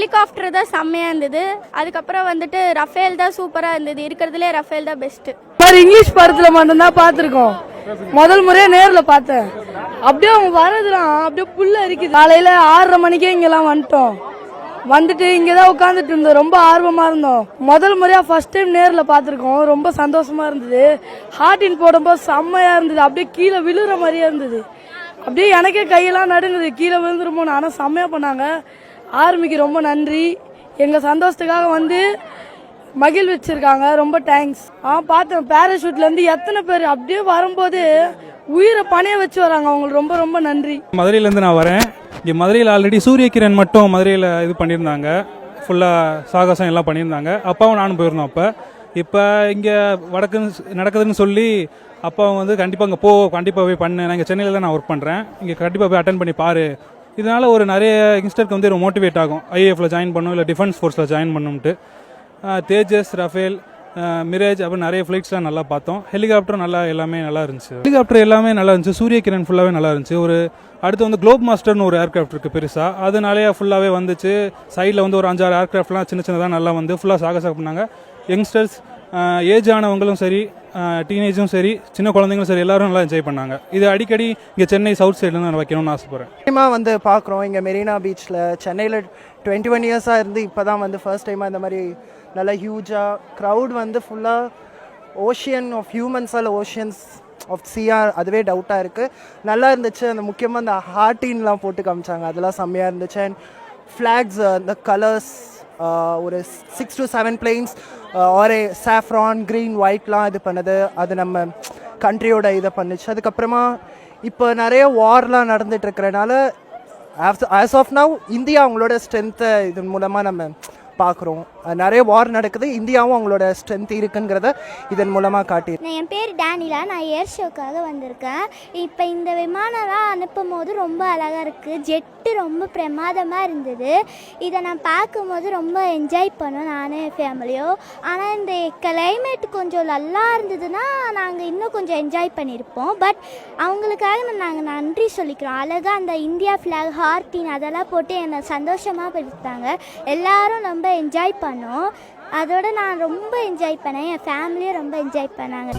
Helicopter தான் செம்மையாக இருந்தது. அதுக்கப்புறம் வந்துட்டு ரஃபேல் தான் சூப்பராக இருந்தது. இருக்கிறதுலே ரஃபேல் தான் பெஸ்ட்டு. இங்கிலீஷ் படத்தில் மட்டும்தான் பார்த்துருக்கோம். முதல் முறையாக நேரில் பார்த்தேன். அப்படியே அவங்க வரதுலாம் அப்படியே புல்ல இருக்குது. காலையில் 6:30 மணிக்கே இங்கெல்லாம் வந்துட்டு இங்கே தான் உட்காந்துட்டு இருந்தோம். ரொம்ப ஆர்வமாக இருந்தோம். முதல் முறையாக ஃபர்ஸ்ட் டைம் நேரில் பார்த்துருக்கோம். ரொம்ப சந்தோஷமாக இருந்தது. ஹார்டின் போடும்போது செம்மையாக இருந்தது. அப்படியே கீழே விழுற மாதிரியே இருந்தது. அப்படியே எனக்கே கையெல்லாம் நடுங்குது, கீழே விழுந்துருமோன்னு. ஆனால் செம்மையாக பண்ணாங்க. ஆர்மிக்கு ரொம்ப நன்றி. எங்கள் சந்தோஷத்துக்காக வந்து மகிழ்விச்சிருக்காங்க. ரொம்ப தேங்க்ஸ். பார்த்தேன் பேராஷூட்லேருந்து எத்தனை பேர் அப்படியே வரும்போது உயிரை பணைய வச்சு வராங்க. அவங்களுக்கு ரொம்ப ரொம்ப நன்றி. மதுரையிலேருந்து நான் வரேன். இங்கே மதுரையில் ஆல்ரெடி சூரியகிரண் மட்டும் மதுரையில் இது பண்ணியிருந்தாங்க. ஃபுல்லாக சாகசம் எல்லாம் பண்ணியிருந்தாங்க. அப்பாவும் நானும் போயிருந்தோம். இப்போ இங்கே நடக்குதுன்னு சொல்லி அப்பாவும் வந்து கண்டிப்பாக இங்கே கண்டிப்பாக போய் பண்ணு. நான் இங்கே சென்னையில் தான் நான் ஒர்க் பண்ணுறேன். இங்கே கண்டிப்பாக போய் அட்டன் பண்ணி பாரு. இதனால் ஒரு நிறைய யங்ஸ்டருக்கு வந்து ஒரு மோட்டிவேட் ஆகும். ஐஏஎஃப்ல ஜாயின் பண்ணும், இல்லை டிஃபென்ஸ் ஃபோர்ஸில் ஜாயின் பண்ணும்ட்டு. தேஜஸ், ரஃபேல், மிரேஜ் அப்புறம் நிறைய ஃப்ளைட்ஸ்லாம் நல்லா பார்த்தோம். ஹெலிகாப்டரும் எல்லாமே நல்லா இருந்துச்சு. ஹெலிகாப்டர் எல்லாமே நல்லா இருந்துச்சு. சூரியகிரண் ஃபுல்லாகவே நல்லா இருந்துச்சு. அடுத்து வந்து குளோப் மாஸ்டர்னு ஒரு ஏர்க்ராஃப்ட் இருக்குது பெருசாக. அதனாலேயே ஃபுல்லாகவே வந்துச்சு. சைடில் வந்து ஒரு 5-6 ஏர்க்ராஃப்ட்லாம் சின்னதாக நல்லா வந்து ஃபுல்லாக சாகசம் பண்ணாங்க. யங்ஸ்டர்ஸ், ஏஜ் ஆனவங்களும் சரி, டீனேஜும் சரி, சின்ன குழந்தைங்களும் சரி, எல்லாரும் நல்லா என்ஜாய் பண்ணாங்க. இது அடிக்கடி இங்கே சென்னை சவுத் சைடில் நான் வைக்கணும்னு ஆசைப்பட்றேன். வந்து பார்க்குறோம் இங்கே மெரினா பீச்சில். சென்னையில் 21 இயர்ஸாக இருந்து இப்போ தான் வந்து ஃபர்ஸ்ட் டைமாக இந்த மாதிரி நல்லா ஹியூஜாக க்ரௌட் வந்து ஃபுல்லாக ஓஷியன் ஆஃப் ஹியூமன்ஸால் ஓஷியன்ஸ் ஆஃப் சிஆர். அதுவே டவுட்டாக இருக்குது. நல்லா இருந்துச்சு. அந்த முக்கியமாக அந்த ஹார்டின்லாம் போட்டு காமிச்சாங்க. அதெல்லாம் செம்மையாக இருந்துச்சு. அண்ட் ஃப்ளாக்ஸ், அந்த கலர்ஸ், ஒரு 6 to 7 பிளேன்ஸ், ஒரு சாஃப்ரான், க்ரீன், ஒயிட்லாம் இது பண்ணது. அது நம்ம கண்ட்ரியோட இதை பண்ணுச்சு. அதுக்கப்புறமா இப்போ நிறைய வார்லாம் நடந்துட்டு இருக்கிறனால ஆஸ் ஆஃப் நவ் இந்தியா அவங்களோட ஸ்ட்ரென்த்தை இதன் மூலமாக நம்ம பார்க்குறோம். நிறைய வார் நடக்குது. இந்தியாவும் அவங்களோட ஸ்ட்ரென்த் இருக்குங்கிறத இதன் மூலமாக காட்டி. என் பேர் டேனிலா. நான் ஏர் ஷோக்காக வந்திருக்கேன். இப்போ இந்த விமானம்லாம் அனுப்பும் போது ரொம்ப அழகாக இருக்குது. ஜெட்டு ரொம்ப பிரமாதமாக இருந்தது. இதை நான் பார்க்கும்போது ரொம்ப என்ஜாய் பண்ணோம், நானும் என் ஃபேமிலியோ. ஆனால் இந்த கிளைமேட் கொஞ்சம் நல்லா இருந்ததுன்னா நாங்கள் இன்னும் கொஞ்சம் என்ஜாய் பண்ணியிருப்போம். பட் அவங்களுக்காக நாங்கள் நன்றி சொல்லிக்கிறோம். அழகாக அந்த இந்தியா ஃப்ளாக், ஹார்டின் அதெல்லாம் போட்டு என்னை சந்தோஷமாக படுத்தாங்க. எல்லாரும் ரொம்ப என்ஜாய் பண்ணோம். அதோட நான் ரொம்ப என்ஜாய் பண்ணேன். என் ஃபேமிலியும் ரொம்ப என்ஜாய் பண்ணாங்க.